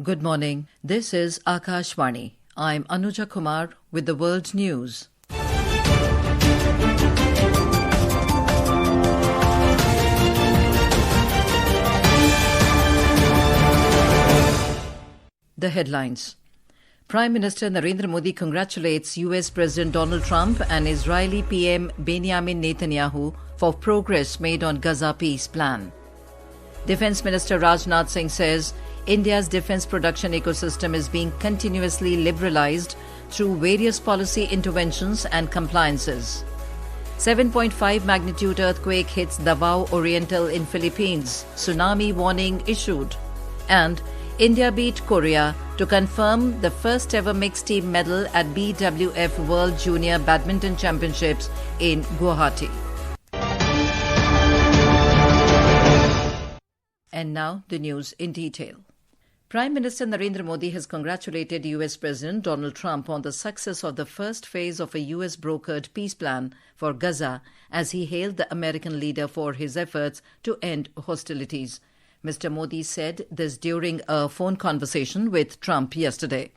Good morning. This is Akashvani. I'm Anuja Kumar with the world news. The headlines. Prime Minister Narendra Modi congratulates US President Donald Trump and Israeli PM Benjamin Netanyahu for progress made on Gaza peace plan. Defence Minister Rajnath Singh says India's defence production ecosystem is being continuously liberalised through various policy interventions and compliances. 7.5 magnitude earthquake hits Davao Oriental in Philippines. Tsunami warning issued. And India beat Korea to confirm the first ever mixed team medal at BWF World Junior Badminton Championships in Guwahati. And now the news in detail. Prime Minister Narendra Modi has congratulated US President Donald Trump on the success of the first phase of a US-brokered peace plan for Gaza as he hailed the American leader for his efforts to end hostilities. Mr. Modi said this during a phone conversation with Trump yesterday.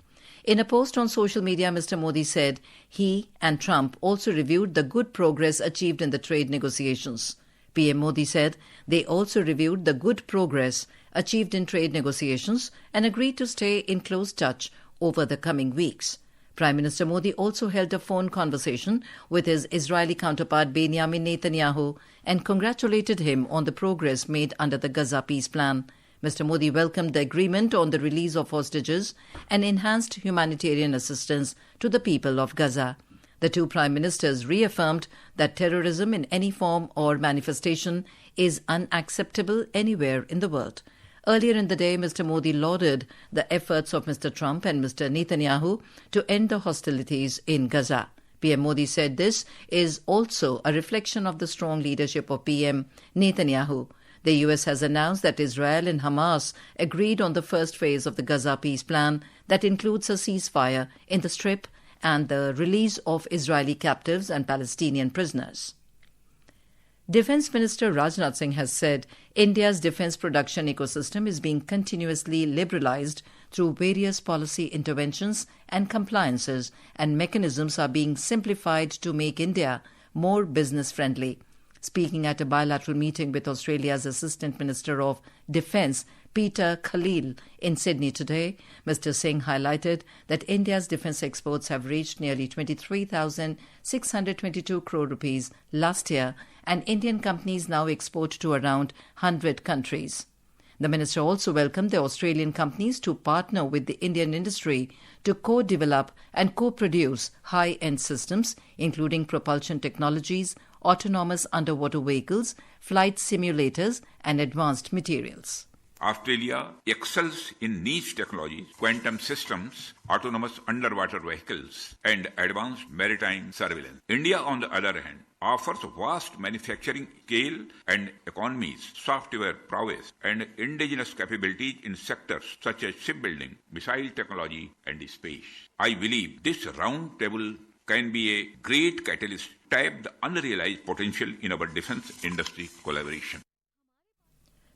In a post on social media, Mr. Modi said he and Trump also reviewed the good progress achieved in the trade negotiations. PM Modi said they also reviewed the good progress achieved in trade negotiations and agreed to stay in close touch over the coming weeks. Prime Minister Modi also held a phone conversation with his Israeli counterpart Benjamin Netanyahu and congratulated him on the progress made under the Gaza peace plan. Mr. Modi welcomed the agreement on the release of hostages and enhanced humanitarian assistance to the people of Gaza. The two prime ministers reaffirmed that terrorism in any form or manifestation is unacceptable anywhere in the world. Earlier in the day, Mr. Modi lauded the efforts of Mr. Trump and Mr. Netanyahu to end the hostilities in Gaza. PM Modi said this is also a reflection of the strong leadership of PM Netanyahu. The US has announced that Israel and Hamas agreed on the first phase of the Gaza peace plan that includes a ceasefire in the Strip and the release of Israeli captives and Palestinian prisoners. Defence Minister Rajnath Singh has said India's defence production ecosystem is being continuously liberalised through various policy interventions and compliances, and mechanisms are being simplified to make India more business-friendly. Speaking at a bilateral meeting with Australia's Assistant Minister of Defence, Peter Khalil, in Sydney today, Mr. Singh highlighted that India's defence exports have reached nearly 23,622 crore rupees last year, and Indian companies now export to around 100 countries. The minister also welcomed the Australian companies to partner with the Indian industry to co-develop and co-produce high-end systems, including propulsion technologies, autonomous underwater vehicles, flight simulators, and advanced materials. Australia excels in niche technologies, quantum systems, autonomous underwater vehicles, and advanced maritime surveillance. India, on the other hand, offers vast manufacturing scale and economies, software prowess, and indigenous capabilities in sectors such as shipbuilding, missile technology, and space. I believe this round table can be a great catalyst to tap the unrealized potential in our defense industry collaboration.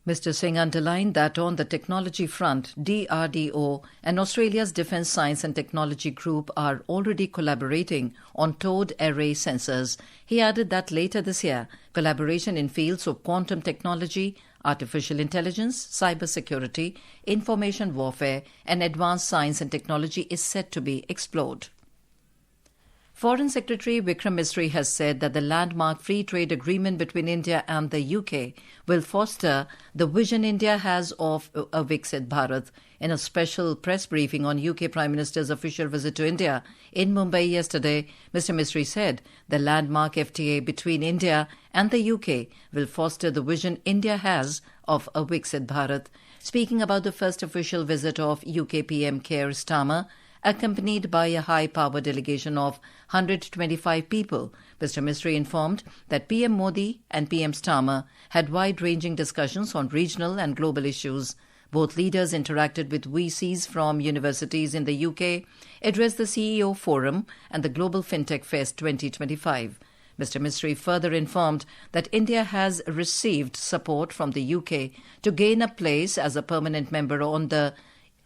Mr. Singh underlined that on the technology front, DRDO and Australia's Defence Science and Technology Group are already collaborating on towed array sensors. He added that later this year, collaboration in fields of quantum technology, artificial intelligence, cybersecurity, information warfare, and advanced science and technology is set to be explored. Foreign Secretary Vikram Misri has said that the landmark free trade agreement between India and the UK will foster the vision India has of a Viksit Bharat. In a special press briefing on UK Prime Minister's official visit to India in Mumbai yesterday, Mr. Misri said the landmark FTA between India and the UK will foster the vision India has of a Viksit Bharat. Speaking about the first official visit of UK PM Keir Starmer, accompanied by a high-power delegation of 125 people, Mr. Misri informed that PM Modi and PM Starmer had wide-ranging discussions on regional and global issues. Both leaders interacted with VCs from universities in the UK, addressed the CEO Forum and the Global FinTech Fest 2025. Mr. Misri further informed that India has received support from the UK to gain a place as a permanent member on the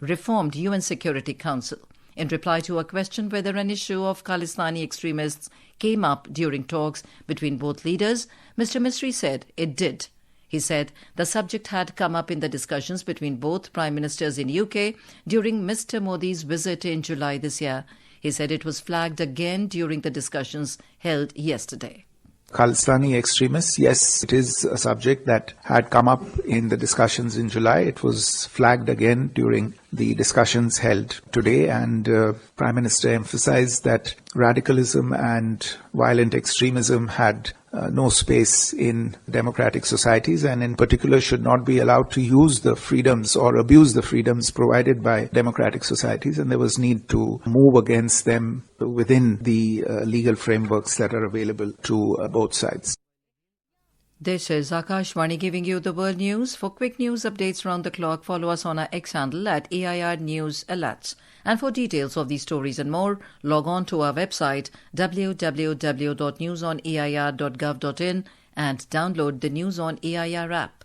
reformed UN Security Council. In reply to a question whether an issue of Khalistani extremists came up during talks between both leaders, Mr. Misri said it did. He said the subject had come up in the discussions between both Prime Ministers in UK during Mr. Modi's visit in July this year. He said it was flagged again during the discussions held yesterday. Khalistani extremists, yes, it is a subject that had come up in the discussions in July. It was flagged again during the discussions held today, and Prime Minister emphasized that radicalism and violent extremism had no space in democratic societies, and in particular should not be allowed to use the freedoms or abuse the freedoms provided by democratic societies, and there was need to move against them within the legal frameworks that are available to both sides. This is Akashvani giving you the world news. For quick news updates round the clock, follow us on our X handle at AIR News Alerts. And for details of these stories and more, log on to our website www.newsonair.gov.in and download the News on AIR app.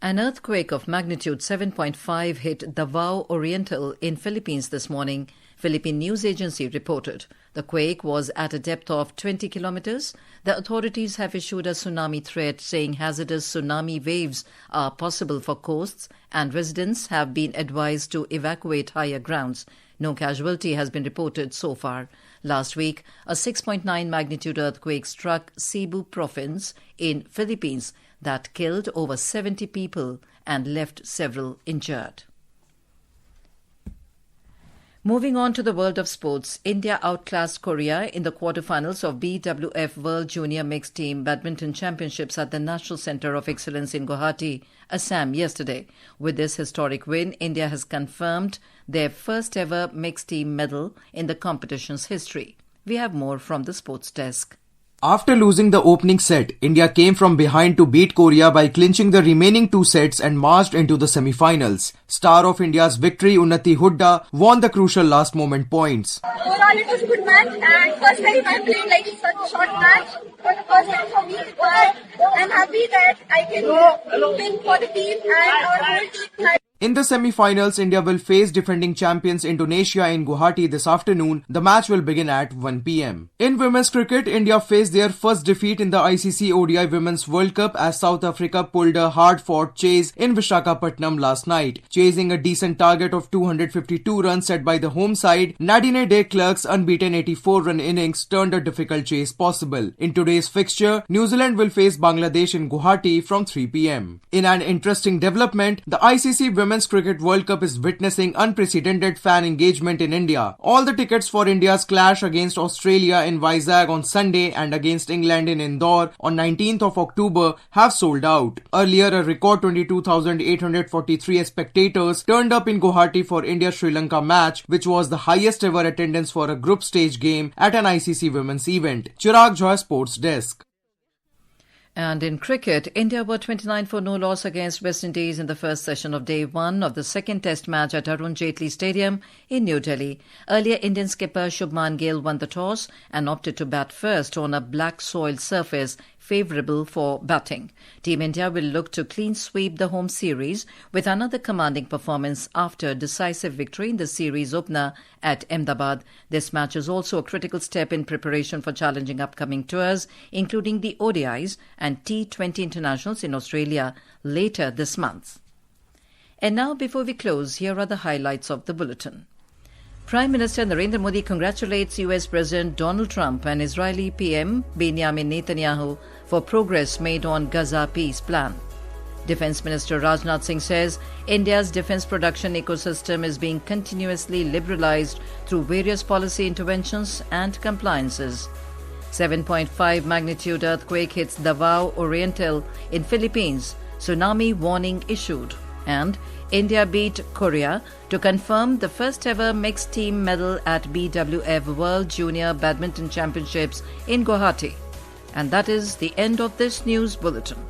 An earthquake of magnitude 7.5 hit Davao Oriental in Philippines this morning, Philippine news agency reported. The quake was at a depth of 20 kilometers. The authorities have issued a tsunami threat, saying hazardous tsunami waves are possible for coasts, and residents have been advised to evacuate higher grounds. No casualty has been reported so far. Last week, a 6.9 magnitude earthquake struck Cebu province in Philippines that killed over 70 people and left several injured. Moving on to the world of sports, India outclassed Korea in the quarterfinals of BWF World Junior Mixed Team Badminton Championships at the National Centre of Excellence in Guwahati, Assam, yesterday. With this historic win, India has confirmed their first ever mixed team medal in the competition's history. We have more from the sports desk. After losing the opening set, India came from behind to beat Korea by clinching the remaining two sets and marched into the semi-finals. Star of India's victory, Unnati Hooda, won the crucial last-moment points. Overall, it was a good match, and first time I played like such a short match for the first time for me. But I'm happy that I can win for the team and our whole team. In the semi-finals, India will face defending champions Indonesia in Guwahati this afternoon. The match will begin at 1 p.m. In women's cricket, India faced their first defeat in the ICC ODI Women's World Cup as South Africa pulled a hard-fought chase in Vishakhapatnam last night. Chasing a decent target of 252 runs set by the home side, Nadine de Klerk's unbeaten 84-run innings turned a difficult chase possible. In today's fixture, New Zealand will face Bangladesh in Guwahati from 3 p.m. In an interesting development, the ICC Women's Cricket World Cup is witnessing unprecedented fan engagement in India. All the tickets for India's clash against Australia in Vizag on Sunday and against England in Indore on 19th of October have sold out. Earlier, a record 22,843 spectators turned up in Guwahati for India-Sri Lanka match, which was the highest ever attendance for a group stage game at an ICC Women's event. Chirag Joy, Sports Desk. And in cricket, India were 29 for no loss against West Indies in the first session of day one of the second test match at Arun Jaitley Stadium in New Delhi. Earlier, Indian skipper Shubman Gill won the toss and opted to bat first on a black soil surface favourable for batting. Team India will look to clean sweep the home series with another commanding performance after a decisive victory in the series opener at Ahmedabad. This match is also a critical step in preparation for challenging upcoming tours, including the ODIs and T20 internationals in Australia later this month. And now, before we close, here are the highlights of the bulletin. Prime Minister Narendra Modi congratulates US President Donald Trump and Israeli PM Benjamin Netanyahu for progress made on Gaza peace plan. Defence Minister Rajnath Singh says India's defence production ecosystem is being continuously liberalised through various policy interventions and compliances. 7.5 magnitude earthquake hits Davao Oriental in Philippines. Tsunami warning issued. And India beat Korea to confirm the first ever mixed team medal at BWF World Junior Badminton Championships in Guwahati. And that is the end of this news bulletin.